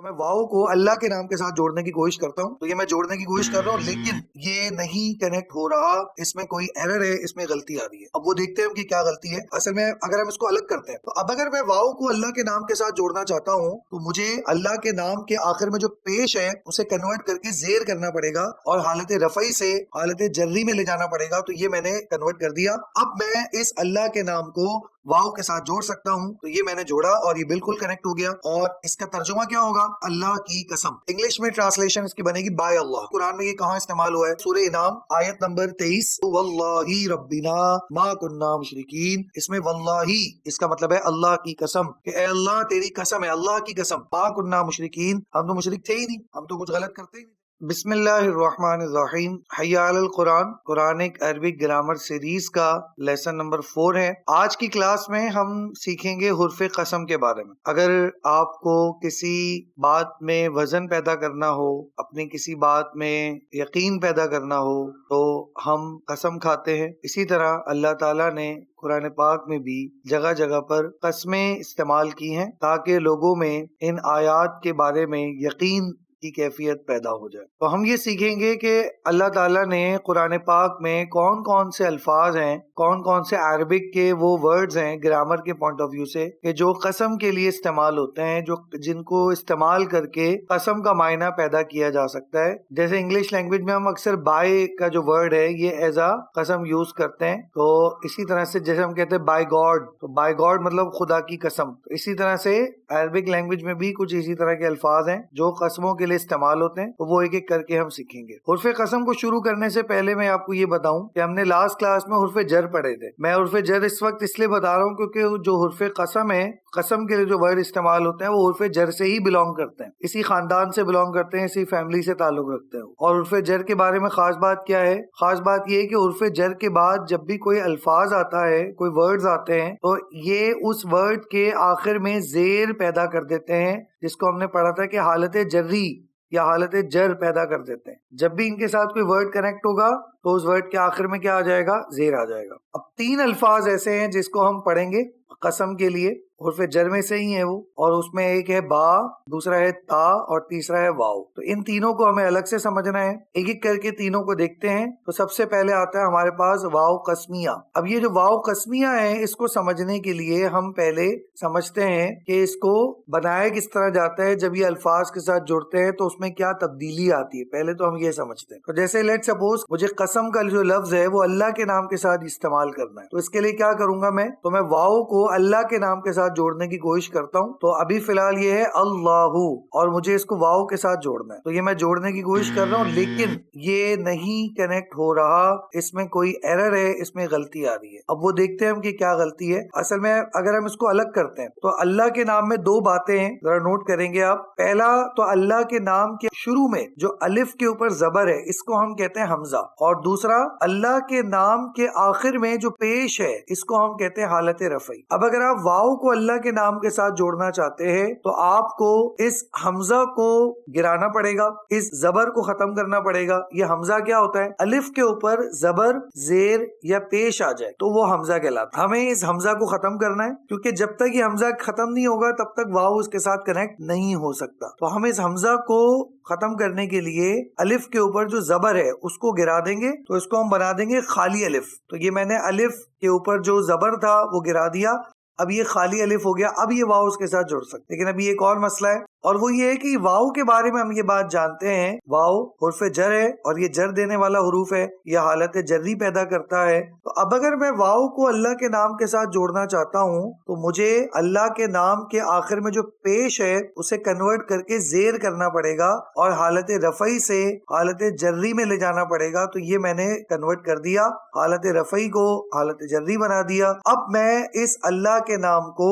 تو میں واؤ کو اللہ کے نام کے ساتھ جوڑنے کی کوشش کرتا ہوں. تو یہ میں جوڑنے کی کوشش کر رہا ہوں لیکن یہ نہیں کنیکٹ ہو رہا, اس میں کوئی ایرر ہے, اس میں غلطی آ رہی ہے. اب وہ دیکھتے ہیں کہ کیا غلطی ہے. اصل میں اگر ہم اس کو الگ کرتے ہیں تو اب اگر میں واؤ کو اللہ کے نام کے ساتھ جوڑنا چاہتا ہوں تو مجھے اللہ کے نام کے آخر میں جو پیش ہے اسے کنورٹ کر کے زیر کرنا پڑے گا اور حالت رفعی سے حالت جری میں لے جانا پڑے گا. تو یہ میں نے کنورٹ کر دیا. اب میں اس اللہ کے نام کو واؤ کے ساتھ جوڑ سکتا ہوں. تو یہ میں نے جوڑا اور یہ بالکل کنیکٹ ہو گیا. اور اس کا ترجمہ کیا ہوگا؟ اللہ کی قسم. انگلش میں ٹرانسلیشن اس کی بنے گی بائی اللہ. قرآن میں یہ کہاں استعمال ہوا ہے؟ سورہ انعام آیت نمبر 23, واللہ ربنا ما کننا مشرکین. اس میں واللہ اس کا مطلب ہے اللہ کی قسم, کہ اے اللہ تیری قسم ہے, اللہ کی قسم, ما کننا مشرکین, ہم تو مشرک تھے ہی نہیں, ہم تو کچھ غلط کرتے ہی نہیں. بسم اللہ الرحمن الرحیم. حی علی القرآن قرآنک عربک گرامر سیریز کا لیسن نمبر 4 ہے. آج کی کلاس میں ہم سیکھیں گے حرف قسم کے بارے میں. اگر آپ کو کسی بات میں وزن پیدا کرنا ہو, اپنی کسی بات میں یقین پیدا کرنا ہو تو ہم قسم کھاتے ہیں. اسی طرح اللہ تعالیٰ نے قرآن پاک میں بھی جگہ جگہ پر قسمیں استعمال کی ہیں تاکہ لوگوں میں ان آیات کے بارے میں یقین کی کیفیت پیدا ہو جائے. تو ہم یہ سیکھیں گے کہ اللہ تعالیٰ نے قرآن پاک میں کون کون سے الفاظ ہیں, کون کون سے عربک کے وہ ورڈز ہیں گرامر کے پوائنٹ آف ویو سے کہ جو قسم کے لیے استعمال ہوتے ہیں, جن کو استعمال کر کے قسم کا معنی پیدا کیا جا سکتا ہے. جیسے انگلش لینگویج میں ہم اکثر بائی کا جو ورڈ ہے یہ ایز اے قسم یوز کرتے ہیں. تو اسی طرح سے جیسے ہم کہتے ہیں بائی گاڈ, تو بائی گاڈ مطلب خدا کی قسم. تو اسی طرح سے عربک لینگویج میں بھی کچھ اسی طرح کے الفاظ ہیں جو قسموں کے لیے استعمال ہوتے ہیں. تو وہ ایک ایک کر کے ہم سیکھیں گے. حرف قسم کو شروع کرنے سے پہلے میں آپ کو یہ بتاؤں کہ ہم نے لاسٹ کلاس میں حرف جر پڑھے تھے. میں حرف جر اس وقت اس لیے بتا رہا ہوں کیونکہ جو حرف قسم ہے, قسم کے لیے جو ورڈ استعمال ہوتے ہیں وہ حرف جر سے ہی بلونگ کرتے ہیں, اسی خاندان سے بلونگ کرتے ہیں, اسی فیملی سے تعلق رکھتے ہیں. اور حرف جر کے بارے میں خاص بات کیا ہے؟ خاص بات یہ ہے کہ حرف جر کے بعد جب بھی کوئی الفاظ آتا ہے, کوئی ورڈز آتے ہیں, تو یہ اس ورڈ کے آخر میں زیر پیدا کر دیتے ہیں, جس کو ہم نے پڑھا تھا کہ حالت جری یا حالت جر پیدا کر دیتے ہیں. جب بھی ان کے ساتھ کوئی ورڈ کنیکٹ ہوگا تو اس ورڈ کے آخر میں کیا آ جائے گا؟ زیر آ جائے گا. اب 3 الفاظ ایسے ہیں جس کو ہم پڑھیں گے قسم کے لیے, حرف جر میں سے ہی ہے وہ, اور اس میں ایک ہے با, دوسرا ہے تا اور تیسرا ہے واو. تو ان تینوں کو ہمیں الگ سے سمجھنا ہے. ایک ایک کر کے تینوں کو دیکھتے ہیں. تو سب سے پہلے آتا ہے ہمارے پاس واو قسمیہ. اب یہ جو واو قسمیہ ہے اس کو سمجھنے کے لیے ہم پہلے سمجھتے ہیں کہ اس کو بنایا کس طرح جاتا ہے. جب یہ الفاظ کے ساتھ جڑتے ہیں تو اس میں کیا تبدیلی آتی ہے, پہلے تو ہم یہ سمجھتے ہیں. تو جیسے لیٹ سپوز مجھے قسم کا جو لفظ ہے وہ اللہ کے نام کے ساتھ استعمال کرنا ہے, تو اس کے لیے کیا کروں گا میں؟ تو میں واو کو اللہ کے نام کے ساتھ جوڑنے کی کوشش کرتا ہوں. تو ابھی فی الحال یہ ہے اللہ, اور مجھے اس کو واو کے ساتھ جوڑنا ہے. تو یہ میں جوڑنے کی کوشش کر رہا ہوں لیکن یہ نہیں کنیکٹ ہو رہا, اس میں کوئی ایرر ہے, اس میں غلطی آ رہی ہے. اب وہ دیکھتے ہیں ہم کہ کیا غلطی ہے. اصل میں اگر ہم اس کو الگ کرتے ہیں تو اللہ کے نام میں 2 باتیں ہیں, ذرا نوٹ کریں گے آپ. پہلا تو اللہ کے نام کے شروع میں جو الف کے اوپر زبر ہے اس کو ہم کہتے ہیں حمزہ, اور دوسرا اللہ کے نام کے آخر میں جو پیش ہے اس کو ہم کہتے ہیں حالت رفعی. اب اگر آپ واو کو اللہ کے نام کے ساتھ جوڑنا چاہتے ہیں تو آپ کو اس حمزہ کو گرانا پڑے گا, اس زبر کو ختم کرنا پڑے گا. یہ حمزہ کیا ہوتا ہے؟ الف کے اوپر زبر زیر یا پیش آ جائے تو وہ حمزہ کہلاتا ہے. ہمیں اس حمزہ کو ختم کرنا ہے کیونکہ جب تک یہ حمزہ ختم نہیں ہوگا تب تک واو اس کے ساتھ کنیکٹ نہیں ہو سکتا. تو ہم اس حمزہ کو ختم کرنے کے لیے الف کے اوپر جو زبر ہے اس کو گرا دیں گے, تو اس کو ہم بنا دیں گے خالی الف. تو یہ میں نے الف کے اوپر جو زبر تھا وہ گرا دیا, اب یہ خالی الف ہو گیا. اب یہ واو اس کے ساتھ جوڑ سکتے. لیکن ابھی ایک اور مسئلہ ہے, اور وہ یہ ہے کہ واو کے بارے میں ہم یہ بات جانتے ہیں, واو حرف جر ہے اور یہ جر دینے والا حروف ہے, یہ حالت جری پیدا کرتا ہے. تو اب اگر میں واو کو اللہ کے نام کے ساتھ جوڑنا چاہتا ہوں تو مجھے اللہ کے نام کے آخر میں جو پیش ہے اسے کنورٹ کر کے زیر کرنا پڑے گا اور حالت رفعی سے حالت جری میں لے جانا پڑے گا. تو یہ میں نے کنورٹ کر دیا, حالت رفعی کو حالت جری بنا دیا. اب میں اس اللہ کے نام کو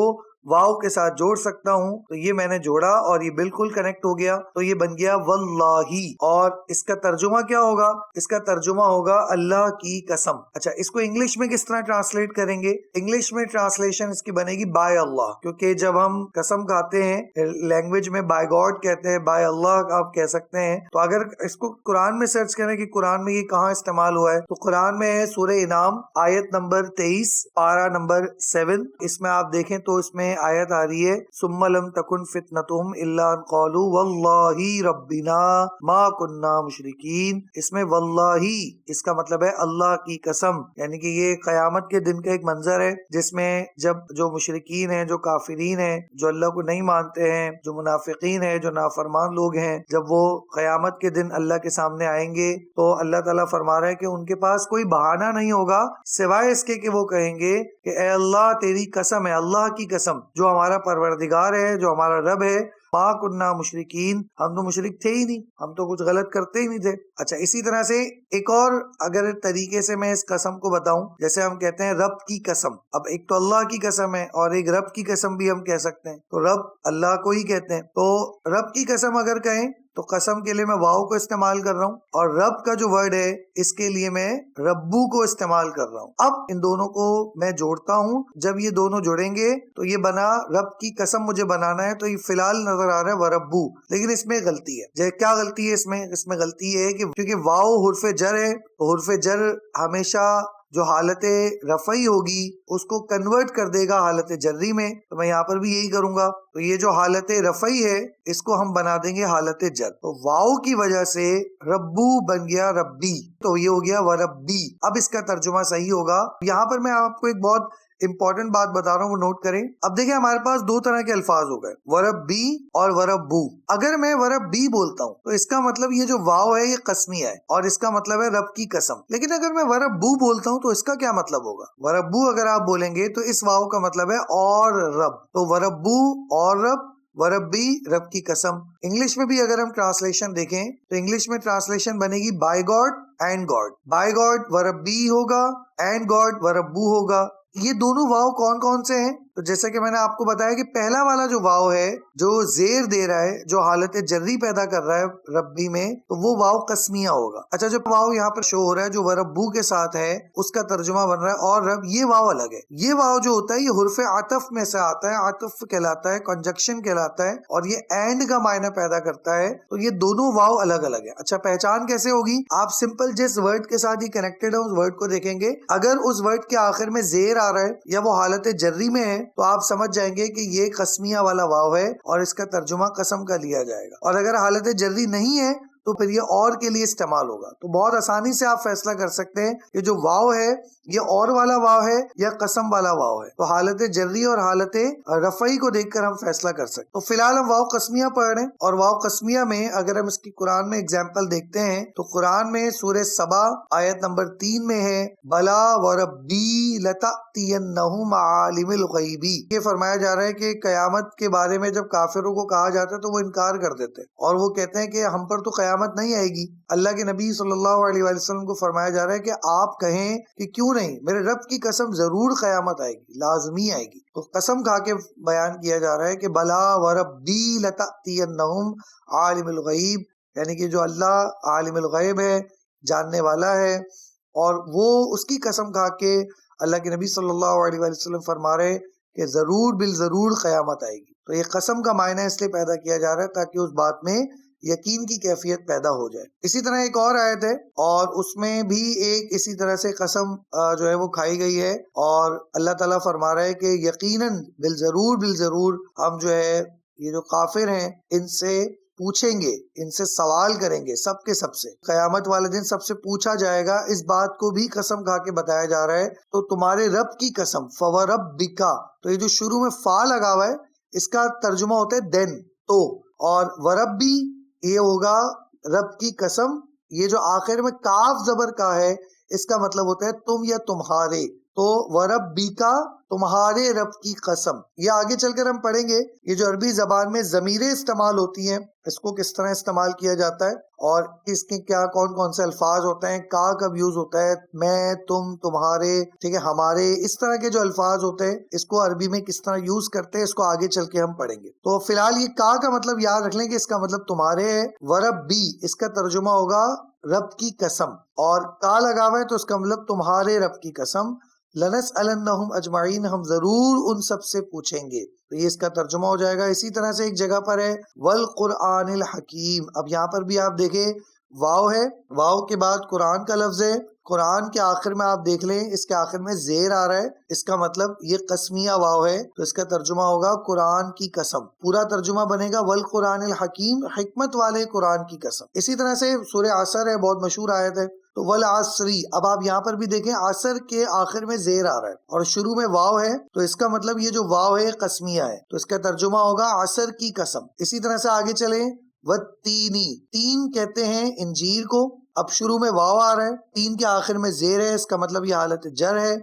واو کے ساتھ جوڑ سکتا ہوں. تو یہ میں نے جوڑا اور یہ بالکل کنیکٹ ہو گیا. تو یہ بن گیا واللہ, اور اس کا ترجمہ کیا ہوگا؟ اس کا ترجمہ ہوگا اللہ کی قسم. اچھا, اس کو انگلش میں کس طرح ٹرانسلیٹ کریں گے؟ انگلش میں ٹرانسلیشن اس کی بنے گی بائی اللہ, کیونکہ جب ہم قسم کھاتے ہیں لینگویج میں بائی گاڈ کہتے ہیں, بائی اللہ آپ کہہ سکتے ہیں. تو اگر اس کو قرآن میں سرچ کریں کہ قرآن میں یہ کہاں استعمال ہوا ہے, تو قرآن میں ہے سورہ انعام آیت نمبر 23 پارہ نمبر 7. اس میں آپ دیکھیں تو اس میں میں آیت آ رہی ہے ثم لم تکن فتنتهم الا ان قالوا واللہ ربنا ما کننا مشرکین. اس میں واللہ اس کا مطلب ہے اللہ کی قسم، یعنی کہ یہ قیامت کے دن کا ایک منظر ہے جس میں جب جو مشرکین ہیں، جو کافرین ہیں، جو اللہ کو نہیں مانتے ہیں، جو منافقین ہیں، جو نافرمان لوگ ہیں، جب وہ قیامت کے دن اللہ کے سامنے آئیں گے تو اللہ تعالیٰ فرما رہا ہے کہ ان کے پاس کوئی بہانہ نہیں ہوگا سوائے اس کے کہ وہ کہیں گے کہ اے اللہ تیری قسم ہے، اللہ کی قسم جو ہمارا پروردگار ہے، جو ہمارا رب ہے، ما کننا مشرکین، ہم تو مشرک تھے ہی نہیں، ہم تو کچھ غلط کرتے ہی نہیں تھے. اچھا، اسی طرح سے ایک اور اگر طریقے سے میں اس قسم کو بتاؤں، جیسے ہم کہتے ہیں رب کی قسم، اب ایک تو اللہ کی قسم ہے اور ایک رب کی قسم بھی ہم کہہ سکتے ہیں، تو رب اللہ کو ہی کہتے ہیں. تو رب کی قسم اگر کہیں تو قسم کے لیے میں واو کو استعمال کر رہا ہوں، اور رب کا جو ورڈ ہے اس کے لیے میں ربو کو استعمال کر رہا ہوں. اب ان دونوں کو میں جوڑتا ہوں، جب یہ دونوں جڑیں گے تو یہ بنا رب کی قسم. مجھے بنانا ہے تو یہ فی الحال نظر آ رہا ہے وربو، لیکن اس میں غلطی ہے. کیا غلطی ہے اس میں غلطی یہ ہے کہ کیونکہ واو حرف جر ہے، تو حرف جر ہمیشہ جو حالت رفعی ہوگی اس کو کنورٹ کر دے گا حالت جری میں، تو میں یہاں پر بھی یہی کروں گا. تو یہ جو حالت رفعی ہے اس کو ہم بنا دیں گے حالت جر، تو واو کی وجہ سے ربو بن گیا ربی، تو یہ ہو گیا وربی. اب اس کا ترجمہ صحیح ہوگا. یہاں پر میں آپ کو ایک بہت امپورٹنٹ بات بتا رہا ہوں، وہ نوٹ کریں. اب دیکھیں ہمارے پاس دو طرح کے الفاظ ہو گئے، وربی اور وربو. اگر میں وربی بولتا ہوں تو اس کا مطلب یہ جو واو ہے یہ قسمیہ ہے اور اس کا مطلب ہے رب کی قسم. لیکن اگر میں وربو بولتا ہوں تو اس کا کیا مطلب ہوگا؟ وربو اگر آپ بولیں گے تو اس واو کا مطلب ہے اور رب، تو وربو اور رب، وربی رب کی قسم. انگلش میں بھی اگر ہم ٹرانسلیشن دیکھیں تو انگلش میں ٹرانسلیشن بنے گی by God and God. By God وربی ہوگا، اینڈ گاڈ وربو ہوگا. یہ دونوں واو کون کون سے ہیں؟ تو جیسا کہ میں نے آپ کو بتایا کہ پہلا والا جو واو ہے جو زیر دے رہا ہے، جو حالت جری پیدا کر رہا ہے ربی میں، تو وہ واو قسمیہ ہوگا. اچھا، جو واو یہاں پر شو ہو رہا ہے جو وربو کے ساتھ ہے اس کا ترجمہ بن رہا ہے اور رب، یہ واو الگ ہے. یہ واو جو ہوتا ہے یہ حرف عطف میں سے آتا ہے، عطف کہلاتا ہے، کنجکشن کہلاتا ہے، اور یہ اینڈ کا معنی پیدا کرتا ہے. تو یہ دونوں واو الگ الگ ہے. اچھا، پہچان کیسے ہوگی؟ آپ سمپل جس ورڈ کے ساتھ یہ کنیکٹڈ ہے اس ورڈ کو دیکھیں گے. اگر اس ورڈ کے آخر میں زیر آ رہا ہے یا وہ حالت جری میں ہے تو آپ سمجھ جائیں گے کہ یہ قسمیہ والا واو ہے اور اس کا ترجمہ قسم کا لیا جائے گا. اور اگر حالت جری نہیں ہے تو پھر یہ اور کے لیے استعمال ہوگا. تو بہت آسانی سے آپ فیصلہ کر سکتے ہیں کہ جو واو ہے یہ اور والا واو ہے یا قسم والا واو ہے. تو حالت جری اور حالت رفعی کو دیکھ کر ہم فیصلہ کر سکتے. تو فی الحال ہم واو قسمیہ پڑھ رہے ہیں، اور واو قسمیہ میں اگر ہم اس کی قرآن میں اگزامپل دیکھتے ہیں تو قرآن میں سورہ سبا آیت نمبر 3 میں ہے بلا وربی لتأتینہم عالم الغیبی. یہ فرمایا جا رہا ہے کہ قیامت کے بارے میں جب کافروں کو کہا جاتا ہے تو وہ انکار کر دیتے ہیں اور وہ کہتے ہیں کہ ہم پر تو قیامت نہیں آئے گی. اللہ کے نبی صلی اللہ علیہ وآلہ وسلم کو فرمایا جا رہا ہے کہ آپ کہیں کہ کیوں نہیں، میرے رب کی قسم ضرور قیامت آئے گی، لازمی آئے گی. تو قسم کھا کے بیان کیا جا رہا ہے کہ بلا وربی لتأتینہم عالم الغیب، یعنی کہ جو اللہ عالم الغیب ہے، جاننے والا ہے، اور وہ اس کی قسم کھا کے اللہ کے نبی صلی اللہ علیہ وآلہ وسلم فرما رہے کہ ضرور بالضرور قیامت آئے گی. تو یہ قسم کا معنی اس لیے پیدا کیا جا رہا ہے تاکہ اس بات میں یقین کی کیفیت پیدا ہو جائے. اسی طرح ایک اور آیت ہے اور اس میں بھی ایک اسی طرح سے قسم جو ہے وہ کھائی گئی ہے، اور اللہ تعالیٰ فرما رہا ہے کہ یقیناً بالضرور ہم جو ہے یہ جو کافر ہیں ان سے پوچھیں گے، ان سے سوال کریں گے، سب کے سب سے. قیامت والے دن سب سے پوچھا جائے گا. اس بات کو بھی قسم کھا کے بتایا جا رہا ہے. تو تمہارے رب کی قسم، فوربک، تو یہ جو شروع میں فا لگا ہوا ہے اس کا ترجمہ ہوتا ہے دین، تو، اور وربی یہ ہوگا رب کی قسم. یہ جو آخر میں کاف زبر کا ہے اس کا مطلب ہوتا ہے تم یا تمہارے. تو وربیکا، تمہارے رب کی قسم. یہ آگے چل کر ہم پڑھیں گے یہ جو عربی زبان میں ضمیریں استعمال ہوتی ہیں اس کو کس طرح استعمال کیا جاتا ہے اور اس کے کیا کون کون سے الفاظ ہوتے ہیں، کا کب یوز ہوتا ہے، میں، تم، تمہارے، ٹھیک ہے، ہمارے، اس طرح کے جو الفاظ ہوتے ہیں اس کو عربی میں کس طرح یوز کرتے ہیں اس کو آگے چل کے ہم پڑھیں گے. تو فی الحال یہ کا مطلب یاد رکھ لیں کہ اس کا مطلب تمہارے ہے. وربی اس کا ترجمہ ہوگا رب کی قسم، اور کا لگا ہوا ہے تو اس کا مطلب تمہارے رب کی قسم. لنسألنہم اجمعین، ہم ضرور ان سب سے پوچھیں گے. تو یہ اس کا ترجمہ ہو جائے گا. اسی طرح سے ایک جگہ پر ہے والقرآن الحکیم. اب یہاں پر بھی آپ دیکھیں واو ہے، واو کے بعد قرآن کا لفظ ہے، قرآن کے آخر میں آپ دیکھ لیں اس کے آخر میں زیر آ رہا ہے، اس کا مطلب یہ قسمیہ واو ہے، تو اس کا ترجمہ ہوگا قرآن کی قسم۔ پورا ترجمہ بنے گا والقرآن الحکیم، حکمت والے قرآن کی قسم۔ اسی طرح سے سورہ عصر ہے، بہت مشہور آیت ہے، تو والعصری، اب آپ یہاں پر بھی دیکھیں عصر کے آخر میں زیر آ رہا ہے اور شروع میں واو ہے، تو اس کا مطلب یہ جو واو ہے قسمیہ ہے، تو اس کا ترجمہ ہوگا عصر کی قسم۔ اسی طرح سے آگے چلیں، والتینی، تین کہتے ہیں انجیر کو، اب شروع میں واو آ رہا ہے، تین کے آخر میں زیر ہے، اس کا مطلب یہ حالت جر ہے،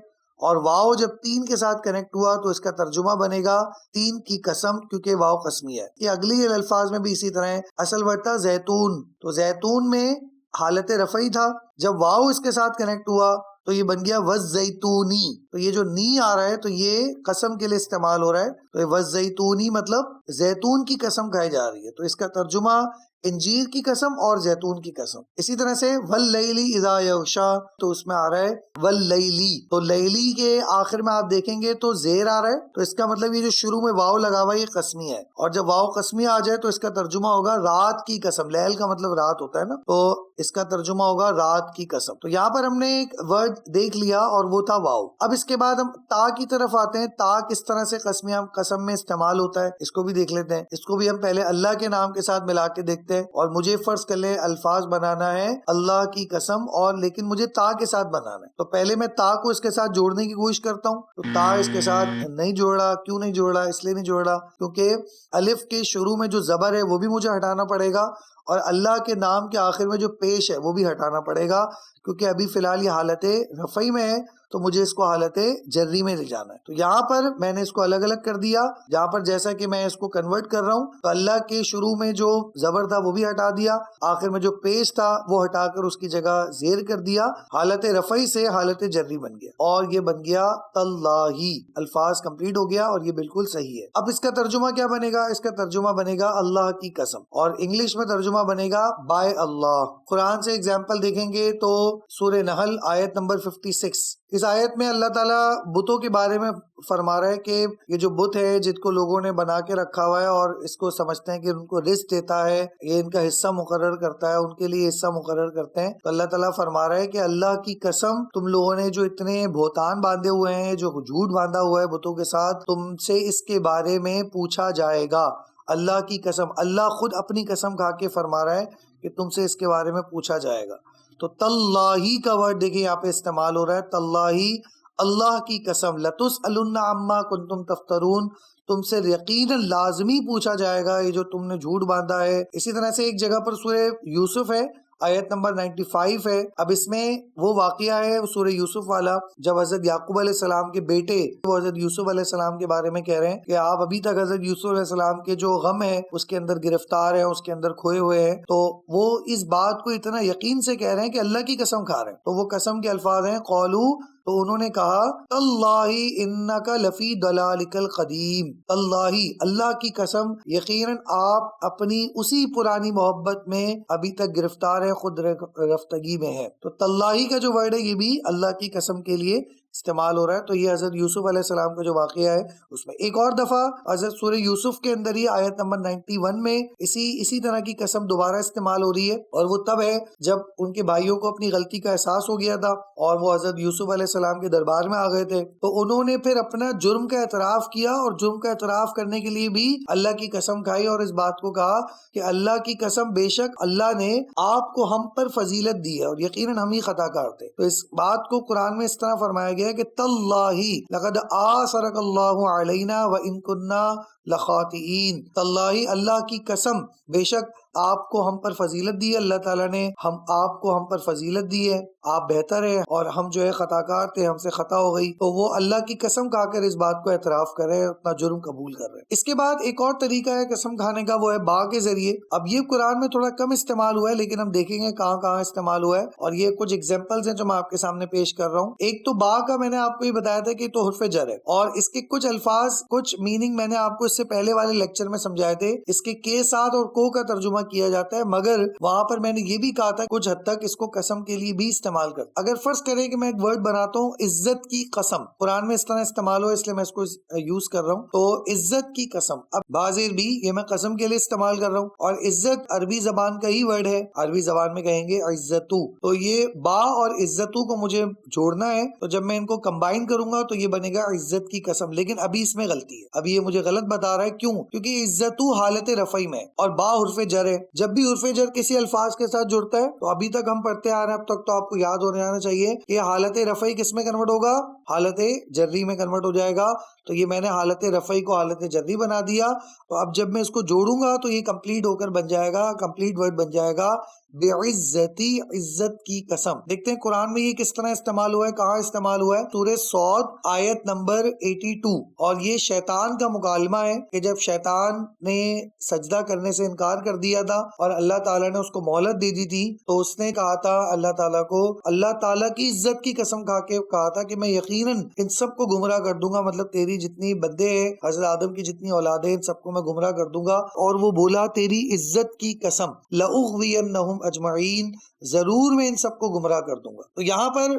اور واو جب تین کے ساتھ کنیکٹ ہوا تو اس کا ترجمہ بنے گا تین کی قسم، کیونکہ واو قسمی ہے۔ یہ اگلی الفاظ میں بھی اسی طرح ہے، اصل ورڈ تھا زیتون، تو زیتون میں حالت رفعی تھا، جب واو اس کے ساتھ کنیکٹ ہوا تو یہ بن گیا والزیتونی، تو یہ جو نی آ رہا ہے تو یہ قسم کے لیے استعمال ہو رہا ہے، تو یہ والزیتونی مطلب زیتون کی قسم کہی جا رہی ہے، تو اس کا ترجمہ انجیر کی قسم اور زیتون کی قسم۔ اسی طرح سے واللیلی اذا یغشا، تو اس میں آ رہا ہے واللیلی، تو لیلی کے آخر میں آپ دیکھیں گے تو زیر آ رہا ہے، تو اس کا مطلب یہ جو شروع میں واو لگا ہوا ہے یہ قسمی ہے، اور جب واو قسمی آ جائے تو اس کا ترجمہ ہوگا رات کی قسم، لیل کا مطلب رات ہوتا ہے نا، تو اس کا ترجمہ ہوگا رات کی قسم۔ تو یہاں پر ہم نے ایک ورڈ دیکھ لیا اور وہ تھا واو۔ اب اس کے بعد ہم تا کی طرف آتے ہیں، تا کس طرح سے قسم میں استعمال ہوتا ہے اس کو بھی دیکھ لیتے ہیں۔ اس کو بھی ہم پہلے اللہ کے نام کے ساتھ ملا کے دیکھتے ہیں، اور مجھے فرض کر لیں الفاظ بنانا ہے اللہ کی قسم، اور لیکن مجھے تا کے ساتھ بنانا ہے، تو پہلے میں تا کو اس کے ساتھ جوڑنے کی کوشش کرتا ہوں، تو تا اس کے ساتھ نہیں جوڑ رہا، کیوں نہیں جوڑ رہا؟ اس لیے نہیں جوڑ رہا کیونکہ الف کے شروع میں جو زبر ہے وہ بھی مجھے ہٹانا پڑے گا، اور اللہ کے نام کے آخر میں جو پیش ہے وہ بھی ہٹانا پڑے گا، کیونکہ ابھی فی الحال یہ حالت رفعی میں ہے، تو مجھے اس کو حالت جری میں لے جانا ہے۔ تو یہاں پر میں نے اس کو الگ الگ کر دیا، جہاں پر جیسا کہ میں اس کو کنورٹ کر رہا ہوں، تو اللہ کے شروع میں جو زبر تھا وہ بھی ہٹا دیا، آخر میں جو پیش تھا وہ ہٹا کر اس کی جگہ زیر کر دیا، حالت رفعی سے حالت جری بن گیا، اور یہ بن گیا تاللہی، الفاظ کمپلیٹ ہو گیا، اور یہ بالکل صحیح ہے۔ اب اس کا ترجمہ کیا بنے گا؟ اس کا ترجمہ بنے گا اللہ کی قسم، اور انگلش میں ترجمہ بنے گا بائی اللہ۔ قرآن سے اگزامپل دیکھیں گے تو سورہ نحل آیت نمبر 56، اس آیت میں اللہ تعالیٰ بتوں کے بارے میں فرما رہا ہے کہ یہ جو بت ہے جن کو لوگوں نے بنا کے رکھا ہوا ہے اور اس کو سمجھتے ہیں کہ ان کو رزق دیتا ہے، یہ ان کا حصہ مقرر کرتا ہے، ان کے لیے حصہ مقرر کرتے ہیں، تو اللہ تعالیٰ فرما رہا ہے کہ اللہ کی قسم تم لوگوں نے جو اتنے بہتان باندھے ہوئے ہیں، جو جھوٹ باندھا ہوا ہے بتوں کے ساتھ، تم سے اس کے بارے میں پوچھا جائے گا۔ اللہ کی قسم، اللہ خود اپنی قسم کھا کے فرما رہا ہے کہ تم سے اس کے بارے میں پوچھا جائے گا۔ تو تاللہی کا ورڈ دیکھیں یہاں پہ استعمال ہو رہا ہے، تاللہی، اللہ کی قسم، لتسألن عما کنتم تفترون، تم سے یقیناً لازمی پوچھا جائے گا یہ جو تم نے جھوٹ باندھا ہے۔ اسی طرح سے ایک جگہ پر سورہ یوسف ہے، آیت نمبر 95 ہے، اب اس میں وہ واقعہ ہے سورہ یوسف والا، جب حضرت یعقوب علیہ السلام کے بیٹے وہ حضرت یوسف علیہ السلام کے بارے میں کہہ رہے ہیں کہ آپ ابھی تک حضرت یوسف علیہ السلام کے جو غم ہے اس کے اندر گرفتار ہیں، اس کے اندر کھوئے ہوئے ہیں، تو وہ اس بات کو اتنا یقین سے کہہ رہے ہیں کہ اللہ کی قسم کھا رہے ہیں، تو وہ قسم کے الفاظ ہیں قولو، تو انہوں نے کہا تاللہ انک لفی ضلالک القدیم، تاللہ، اللہ کی قسم، یقیناً آپ اپنی اسی پرانی محبت میں ابھی تک گرفتار ہیں، خود رفتگی میں ہے۔ تو تاللہ کا جو ورڈ ہے یہ بھی اللہ کی قسم کے لیے استعمال ہو رہا ہے، تو یہ حضرت یوسف علیہ السلام کا جو واقعہ ہے اس میں ایک اور دفعہ حضرت سورہ یوسف کے اندر ہی آیت نمبر 91 میں اسی طرح کی قسم دوبارہ استعمال ہو رہی ہے، اور وہ تب ہے جب ان کے بھائیوں کو اپنی غلطی کا احساس ہو گیا تھا اور وہ حضرت یوسف علیہ السلام کے دربار میں آ گئے تھے، تو انہوں نے پھر اپنا جرم کا اعتراف کیا، اور جرم کا اعتراف کرنے کے لیے بھی اللہ کی قسم کھائی اور اس بات کو کہا کہ اللہ کی قسم، بے شک اللہ نے آپ کو ہم پر فضیلت دی ہے اور یقیناً ہم ہی خطا کار تھے۔ تو اس بات کو قرآن میں اس طرح فرمایا گیا ہے کہ تاللہ لقد آثرک اللہ علینا وان کنا لخاطئین، تاللہ، اللہ کی قسم، بے شک آپ کو ہم پر فضیلت دی ہے، اللہ تعالیٰ نے آپ کو ہم پر فضیلت دی ہے، آپ بہتر ہیں اور ہم جو ہے خطا کار تھے، ہم سے خطا ہو گئی، تو وہ اللہ کی قسم کھا کر اس بات کو اعتراف کر رہے ہیں، اپنا جرم قبول کر رہے ہیں۔ اس کے بعد ایک اور طریقہ ہے قسم کھانے کا، وہ ہے با کے ذریعے۔ اب یہ قرآن میں تھوڑا کم استعمال ہوا ہے، لیکن ہم دیکھیں گے کہاں کہاں استعمال ہوا ہے، اور یہ کچھ ایگزامپلز ہیں جو میں آپ کے سامنے پیش کر رہا ہوں۔ ایک تو با کا میں نے آپ کو یہ بتایا تھا کہ تو حرف جر ہے، اور اس کے کچھ الفاظ، کچھ میننگ میں نے آپ کو اس سے پہلے والے لیکچر میں سمجھائے تھے۔ اس کے ساتھ اور کو کا ترجمہ کیا جاتا ہے، مگر وہاں پر میں نے یہ بھی کہا تھا کچھ حد تک اس کو قسم کے لیے بھی استعمال کرتا. اگر فرض کریں کہ میں ایک ورڈ بناتا ہوں عزت کی قسم، قرآن میں اس طرح استعمال ہو اس لیے میں اس کو یوز کر رہا ہوں، تو عزت کی قسم. اب بازیر بھی یہ میں قسم کے لیے استعمال کر رہا ہوں، اور عزت عربی زبان کا ہی ورڈ ہے، عربی زبان میں کہیں گے عزتو، تو یہ با اور عزتو کو مجھے جوڑنا ہے، تو جب میں ان کو کمبائن کروں گا تو یہ بنے گا عزت کی قسم. لیکن ابھی اس میں غلطی ہے، ابھی یہ مجھے غلط بتا رہا ہے. کیوں؟ کیونکہ عزتو حالت رفعی میں اور با حرف جر ہے. جب بھی حرف جر کسی الفاظ کے ساتھ جڑتا ہے تو ابھی تک ہم پڑھتے آ رہے ہیں، اب تک تو آپ کو یاد ہونے آنا چاہیے کہ حالت رفعی کس میں کنورٹ ہوگا؟ حالت جری میں کنورٹ ہو جائے گا. تو یہ میں نے حالت رفعی کو حالت جری بنا دیا. تو اب جب میں اس کو جوڑوں گا تو یہ کمپلیٹ ہو کر بن جائے گا، کمپلیٹ ورڈ بن جائے گا بعزتی، عزت کی قسم. دیکھتے ہیں قرآن میں یہ کس طرح استعمال ہوا ہے، کہاں استعمال ہوا ہے. سورہ صاد آیت نمبر 82. اور یہ شیطان کا مکالمہ ہے کہ جب شیطان نے سجدہ کرنے سے انکار کر دیا تھا اور اللہ تعالیٰ نے اس کو مہلت دے دی تھی، تو اس نے کہا تھا اللہ تعالیٰ کو، اللہ تعالیٰ کی عزت کی قسم کھا کے کہا تھا کہ میں یقیناً ان سب کو گمراہ کر دوں گا، مطلب تیری جتنی بندے ہیں، حضرت آدم کی جتنی اولادیں، ان سب کو میں گمراہ کر دوں گا. اور وہ بولا تیری عزت کی قسم لأغوینہم اجمعین، ضرور میں ان سب کو گمراہ کر دوں گا. تو یہاں پر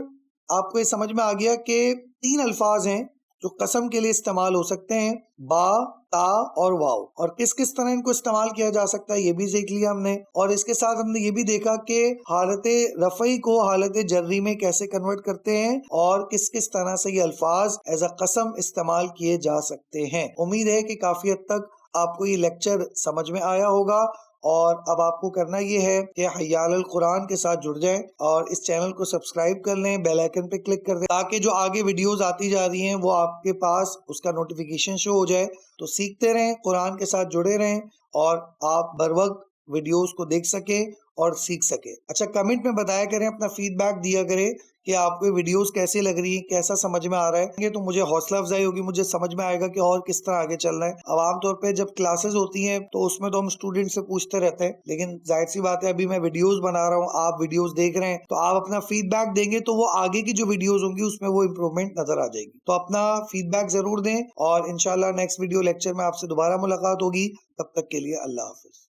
آپ کو یہ سمجھ میں آ گیا کہ 3 الفاظ ہیں جو قسم کے لیے استعمال ہو سکتے ہیں، با، تا اور واو. اور کس کس طرح ان کو استعمال کیا جا سکتا ہے یہ بھی دیکھ لیا ہم نے. اور اس کے ساتھ ہم نے یہ بھی دیکھا کہ حالت رفعی کو حالت جری میں کیسے کنورٹ کرتے ہیں، اور کس کس طرح سے یہ الفاظ ایز اے قسم استعمال کیے جا سکتے ہیں. امید ہے کہ کافی حد تک آپ کو یہ لیکچر سمجھ میں آیا ہوگا. اور اب آپ کو کرنا یہ ہے کہ حیال القرآن کے ساتھ جڑ جائیں اور اس چینل کو سبسکرائب کر لیں، بیل آئیکن پہ کلک کر دیں تاکہ جو آگے ویڈیوز آتی جا رہی ہیں وہ آپ کے پاس اس کا نوٹیفیکیشن شو ہو جائے. تو سیکھتے رہیں، قرآن کے ساتھ جڑے رہیں اور آپ بر وقت ویڈیوز کو دیکھ سکیں اور سیکھ سکیں. اچھا کمنٹ میں بتایا کریں، اپنا فیڈ بیک دیا کریں کہ آپ کو ویڈیوز کیسی لگ رہی ہیں، کیسا سمجھ میں آ رہا ہے. یہ تو مجھے حوصلہ افزائی ہوگی، مجھے سمجھ میں آئے گا کہ اور کس طرح آگے چل رہا ہے. اب عام طور پہ جب کلاسز ہوتی ہیں تو اس میں تو ہم اسٹوڈنٹ سے پوچھتے رہتے ہیں، لیکن ظاہر سی بات ہے ابھی میں ویڈیوز بنا رہا ہوں، آپ ویڈیوز دیکھ رہے ہیں، تو آپ اپنا فیڈ بیک دیں گے تو وہ آگے کی جو ویڈیوز ہوں گی اس میں وہ امپروومنٹ نظر آ جائے گی. تو اپنا فیڈ بیک ضرور دیں، اور انشاءاللہ نیکسٹ ویڈیو لیکچر میں آپ سے دوبارہ ملاقات ہوگی. تب تک کے لیے اللہ حافظ.